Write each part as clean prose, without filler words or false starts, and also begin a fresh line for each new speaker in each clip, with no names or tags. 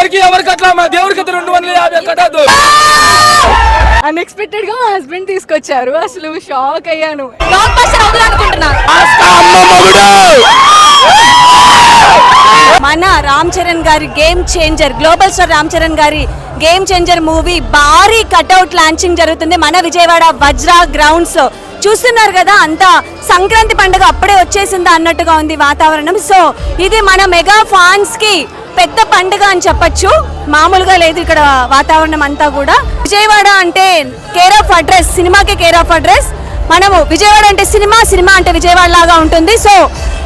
ఇంతవరకు ఎవరికి అట్లా మా దేవుడికి 250 కట్టదు.
అన్ఎక్స్పెక్టెడ్ గా మా హస్బెండ్ తీసుకొచ్చారు, అసలు షాక్ అయ్యాను.
మన రామ్ చరణ్ గారి game changer, global star Ram Charan గారి గేమ్ చేంజర్ మూవీ భారీ కట్అవుట్ లాంచింగ్ జరుగుతుంది మన విజయవాడ వజ్రా గ్రౌండ్స్ లో. చూస్తున్నారు కదా, అంతా సంక్రాంతి పండుగ అప్పుడే వచ్చేసిందా అన్నట్టుగా ఉంది వాతావరణం. సో ఇది మన మెగా ఫ్యాన్స్ కి పెద్ద పండుగ అని చెప్పొచ్చు, మామూలుగా లేదు ఇక్కడ వాతావరణం అంతా కూడా. విజయవాడ అంటే కేర్ ఆఫ్ అడ్రస్, సినిమాకి కేర్ ఆఫ్ అడ్రస్. మనము విజయవాడ అంటే సినిమా, సినిమా అంటే విజయవాడ లాగా ఉంటుంది. సో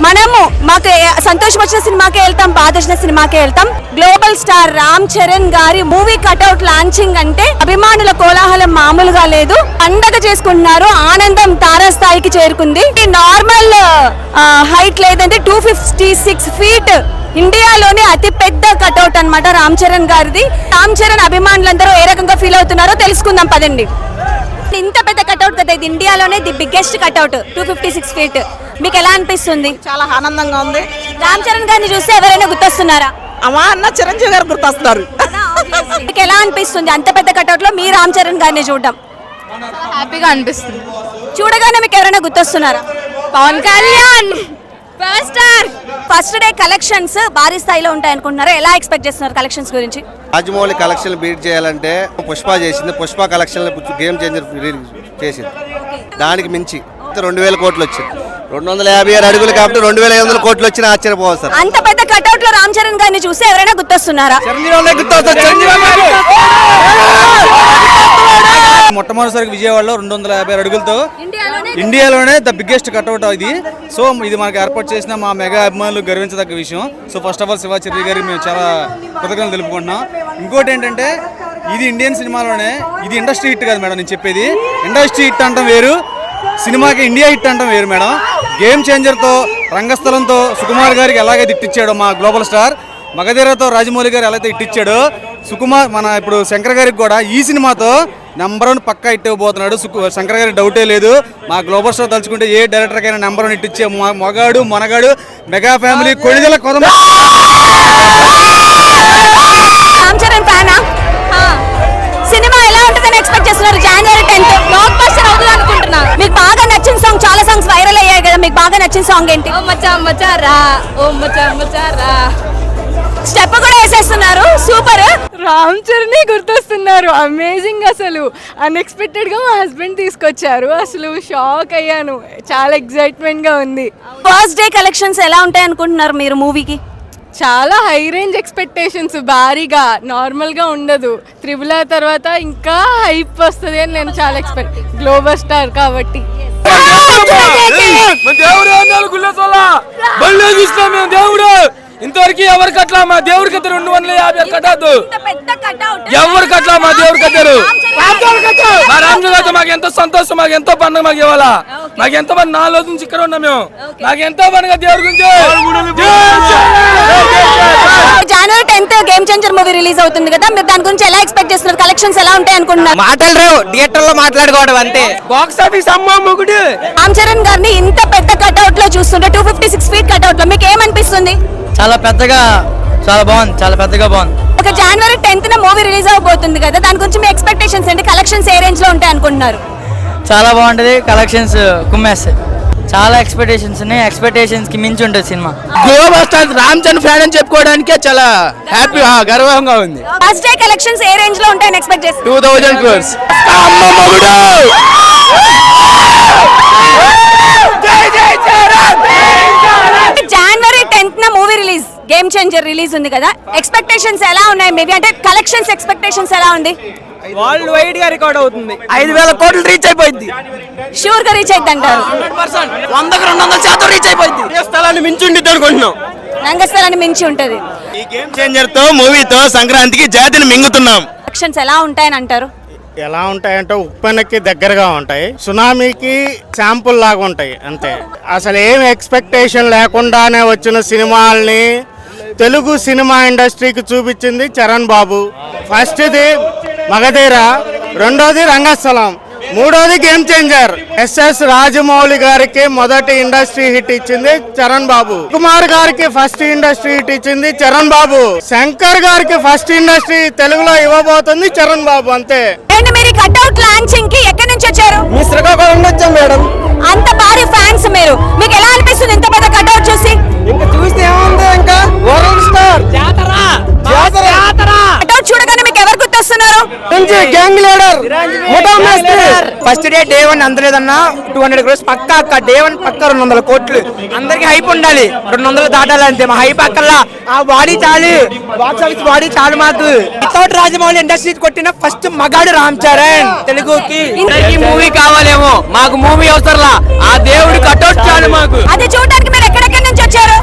మనము మాకు సంతోషం వచ్చిన సినిమాకే వెళ్తాం, బాధ వచ్చిన సినిమాకే వెళ్తాం. గ్లోబల్ స్టార్ రామ్ చరణ్ గారి మూవీ కట్అవుట్ లాంచింగ్ అంటే అభిమానుల కోలాహలం మామూలుగా లేదు. పండగ చేసుకుంటున్నారు, ఆనందం తారాస్థాయికి చేరుకుంది. నార్మల్ హైట్ లేదంటే 256 ఫీట్ ఇండియాలోనే అతి పెద్ద కట్అవుట్ అన్నమాట రామ్ చరణ్ గారిది. రామ్ చరణ్ అభిమానులందరూ ఏ రకంగా ఫీల్ అవుతున్నారో తెలుసుకుందాం పదండి. ఇంత పెద్ద కట్అవుట్ కదా, ఇది ఇండియాలోనే ది బిగ్గెస్ట్ కట్అవుట్, 256 ఫీట్. మీకు ఎలా అనిపిస్తుంది?
చాలా ఆనందంగా ఉంది.
రామ్ చరణ్ గారిని చూస్తే ఎవరైనా గుర్తొస్తున్నారా?
అమ్మా అన్న చిరంజీవి గారు గుర్తొస్తున్నారు.
మీకు ఎలా అనిపిస్తుంది అంత పెద్ద కట్అవుట్ లో మీ రామ్ చరణ్ గారిని చూడడం?
హ్యాపీగా అనిపిస్తుంది.
చూడగానే మీకు ఎవరైనా గుర్తొస్తున్నారా?
Pawan Kalyan
first day collections భారీ స్థాయిలో ఉంటాయి అనుకుంటున్నారా? ఎలా ఎక్స్పెక్ట్ చేస్తున్నారు కలెక్షన్స్ గురించి?
రాజమౌళి కలెక్షన్ బీట్ చేయాలంటే పుష్ప చేసింది, పుష్ప కలెక్షన్ గేమ్ చేంజర్ చేసింది. దానికి మించి 2000 కోట్లు వచ్చింది. 256 అడుగులు కాబట్టి 2500 కోట్లు వచ్చిన ఆశ్చర్యపోవాలి సార్.
అంత పెద్ద కట్అవుట్ లో రామ్ చరణ్ గారిని చూసి ఎవరైనా గుర్తొస్తున్నారా?
మొట్టమొదటిసారి విజయవాడలో 256 అడుగులతో ఇండియాలోనే ద బిగ్గెస్ట్ కట్అవుట్ ఇది. సో ఇది మనకు ఏర్పాటు చేసిన మా మెగా అభిమానులు గర్వించదగ్గ విషయం. So first of all Shivacharya గారికి మేము చాలా కృతజ్ఞతలు తెలుపుకుంటున్నాం. ఇంకోటి ఏంటంటే ఇది ఇండియన్ సినిమాలోనే, ఇది ఇండస్ట్రీ హిట్ కాదు మేడం నేను చెప్పేది. ఇండస్ట్రీ హిట్ అంటాం వేరు, సినిమాకి ఇండియా హిట్ అంటాం వేరు మేడం. గేమ్ చేంజర్తో, రంగస్థలంతో సుకుమార్ గారికి ఎలాగైతే ఇట్టిచ్చాడో మా గ్లోబల్ స్టార్, మగధీరతో రాజమౌళి గారు ఎలా అయితే ఇట్టిచ్చాడో, సుకుమార్ మన ఇప్పుడు శంకర్ గారికి కూడా ఈ సినిమాతో నెంబర్ 1 పక్కా ఇట్టబోతున్నాడు. శంకర్ గారికి డౌటే లేదు. మా గ్లోబల్ స్టార్ తలుచుకుంటే ఏ డైరెక్టర్కైనా నెంబర్ 1 ఇట్టిచ్చే మొగాడు మనగాడు మెగా ఫ్యామిలీ కొణిదెల కొదమ.
రామ్ చరణ్ ఫ్యానా? సినిమా ఎలా ఉంటుందని ఎక్స్పెక్ట్ చేస్తున్నారు? జనవరి 10th బ్లాక్ బస్టర్ అవుతుంది అనుకుంటున్నా. మీకు బాగా నచ్చిన సాంగ్, చాలా సాంగ్స్ వైరల్ అయ్యాయి కదా, మీకు బాగా నచ్చిన సాంగ్ ఏంటి?
ఓ మచ్చా మచ్చా రా, ఓ మచ్చా మచ్చా రా.
స్టెప్ కూడా వేసేస్తున్నారు, సూపర్.
రామ్ చరణ్ గుర్తొస్తున్నారు, అమేజింగ్. అసలు అన్ఎక్స్పెక్టెడ్ గా మా హస్బెండ్ తీసుకొచ్చారు, అసలు షాక్ అయ్యాను, చాలా ఎక్సైట్మెంట్ గా ఉంది.
ఫస్ట్ డే కలెక్షన్స్ ఎలా ఉంటాయి అనుకుంటున్నారు మీరు మూవీకి?
చాలా హై రేంజ్ ఎక్స్పెక్టేషన్స్, భారీగా, నార్మల్ గా ఉండదు. త్రిబుల్ ఆర్ తర్వాత ఇంకా హైప్ వస్తుంది అని నేను చాలా ఎక్స్పెక్ట్, గ్లోబల్ స్టార్ కాబట్టి.
దేవుడు ఇంతవరకు ఎవరికి అట్లా మా దేవుడికి 250 కట్టద్దు. ఎవరికి అట్లా మా దేవుడికి కట్టారు. మా రామచంద్ర మాకు ఎంతో సంతోషం, మాకు ఎంతో పండుగ, మాకు ఇవ్వాలా, మాకు ఎంతో మంది 4 రోజుల నుంచి ఇక్కడ ఉన్నాం మేము, మాకు ఎంతో పండుగ దేవుడి గురించి.
జనవరి 10th game changer movie release అవుతుంది కదా, మీరు దాని గురించి ఎలా ఎక్స్పెక్ట్ చేస్తున్నారు? కలెక్షన్స్ ఎలా ఉంటాయి అనుకుంటున్నారు?
మాట్లాడరు, థియేటర్ లో మాట్లాడుకోవడం అంతే.
బాక్స్ ఆఫీస్ అమ్మ మొగుడు
రామ్ చరణ్ గారిని ఇంత పెద్ద కట్అవుట్ లో చూస్తుంటే, 256 ఫీట్ కట్అవుట్ లో మీకు ఏమనిపిస్తుంది?
చాలా పెద్దగా, చాలా బాగుంది, చాలా పెద్దగా బాగుంది.
ఒక జనవరి 10th మూవీ రిలీజ్ అవబోతుంది కదా, దాని గురించి మీ ఎక్స్పెక్టేషన్స్ ఏంటి? కలెక్షన్స్ ఏ రేంజ్ లో ఉంటాయి అనుకుంటున్నారు?
చాలా బాగుంటది, కలెక్షన్స్ కుమ్మేస్తాయి. చాలా ఎక్స్పెక్టేషన్స్ ఉన్నాయి, ఎక్స్పెక్టేషన్స్ కి మించి ఉంటుంది cinema.
Global star Ram Charan fan అని చెప్పుకోవడానికే చాలా హ్యాపీ, గర్వంగా ఉంది.
ఫస్ట్ డే కలెక్షన్స్ ఏ రేంజ్ లో ఉంటాయని ఎక్స్పెక్ట్ చేస్తారు?
2000 crores.
జనవరి 10th movie release, game changer release ఉంది కదా, ఎక్స్పెక్టేషన్స్ ఎలా ఉన్నాయి? మేబీ అంటే కలెక్షన్స్ ఎక్స్పెక్టేషన్స్ ఎలా ఉంది?
వరల్డ్ వైడ్ గా రికార్డ్ అవుతుంది, 5000 కోట్లు రీచ్ అయిపోయింది.
షూర్ గా రీచ్ అయిద్ది అంటారు?
100% రీచ్ అయిపోయింది. స్థలాన్ని మించి ఉండిద్ది అనుకుంటున్నాం.
రంగస్థలాన్ని మించి ఉంటది.
ఈ గేమ్ చేంజర్ తో, మూవీతో సంక్రాంతికి జాతిని మింగుతున్నాం.
కలెక్షన్స్ ఎలా ఉంటాయని అంటారు?
ఎలా ఉంటాయంటే ఉప్పెనకి దగ్గరగా ఉంటాయి, సునామీకి శాంపుల్ లాగా ఉంటాయి అంతే. అసలు ఏం ఎక్స్పెక్టేషన్ లేకుండానే వచ్చిన సినిమాల్ని తెలుగు సినిమా ఇండస్ట్రీకి చూపించింది చరణ్ బాబు. ఫస్ట్ది మగధీర, రెండోది రంగస్థలం. మూడోది గేమ్ చేంజర్. ఎస్ఎస్ రాజమౌళి గారికి మొదటి ఇండస్ట్రీ హిట్ ఇచ్చింది చరణ్ బాబు. కుమార్ గారికి ఫస్ట్ ఇండస్ట్రీ హిట్ ఇచ్చింది చరణ్ బాబు. శంకర్ గారికి ఫస్ట్ ఇండస్ట్రీ తెలుగులో ఇవ్వబోతుంది చరణ్ బాబు. అంతే.
అండ్ మీరు కట్అవుట్ లాంచింగ్ కి ఎక్కడి నుంచి వచ్చారు?
మీ శ్రీకాకుళం వచ్చాం మేడం.
అంత భారీ ఫ్యాన్స్ మీరు, మీకు ఎలా అనిపిస్తుంది ఇంత పెద్ద కట్అవుట్ చూసి?
ఇంకా చూస్తే ఏముంది, ఇంకా వరల్డ్ స్టార్
కట్అవుట్ చూడగానే మీకు ఎవరు గుర్తొస్తున్నారు?
Gang leader
first day day 1 అందలేదన్నా 200 crores పక్కా అక్క. డే 1 పక్కా 200 కోట్లు. అందరికి హైప్ ఉండాలి, 200 దాటాలి అంతే. మా హైప్ అక్కల్లా ఆ బాడీ చాలు, బాక్స్ ఆఫీస్ బాడీ చాలు మాకు. వితౌట్ రాజమౌళి ఇండస్ట్రీ కొట్టిన ఫస్ట్ మగాడు రామ్ చరణ్ తెలుగుకి. మూవీ కావాలేమో, మాకు మూవీ అవసరంలా, ఆ దేవుడి కట్అవుట్ చాలు మాకు.
అది చూడడానికి మీరు ఎక్కడెక్కడి నుంచి వచ్చారు?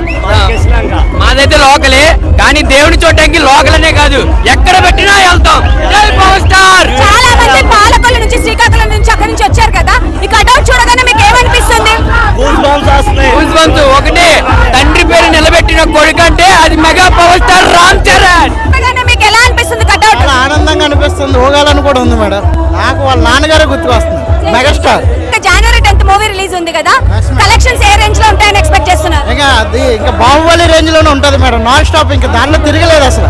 మాదైతే లోకలే, కానీ దేవుడి చూడటానికి లోకల్ అనే కాదు, ఎక్కడ పెట్టినా వెళ్తాం. జై పవర్ స్టార్.
చాలా మంది పాలకొల్ల నుంచి, శ్రీకాకుళం నుంచి, అక్కడి నుంచి వచ్చారు కదా, ఈ కట్అవుట్ చూడగానే మీకు ఏమనిపిస్తుంది?
ఒకటే, తండ్రి పేరు నిలబెట్టిన కొడుకంటే అది mega power star Ram Charan.
చూడగానే మీకు ఎలా అనిపిస్తుంది కట్అవుట్?
ఆనందంగా అనిపిస్తుంది. ఊగాలని కూడా ఉంది మేడం. నాకు వాళ్ళ నాన్నగారే గుర్తుకు వస్తుంది. మెగాస్టార్.
జనవరి 10th మూవీ రిలీజ్ ఉంది కదా, కలెక్షన్స్ ఏ రేంజ్ లో ఉంటాయని ఎక్స్పెక్ట్ చేస్తున్నారు?
ఇంకా అది ఇంకా బాహుబలి రేంజ్ లోనే ఉంటది మేడం. నాన్ స్టాప్, ఇంకా దాంట్లో తిరగలేదు అసలు.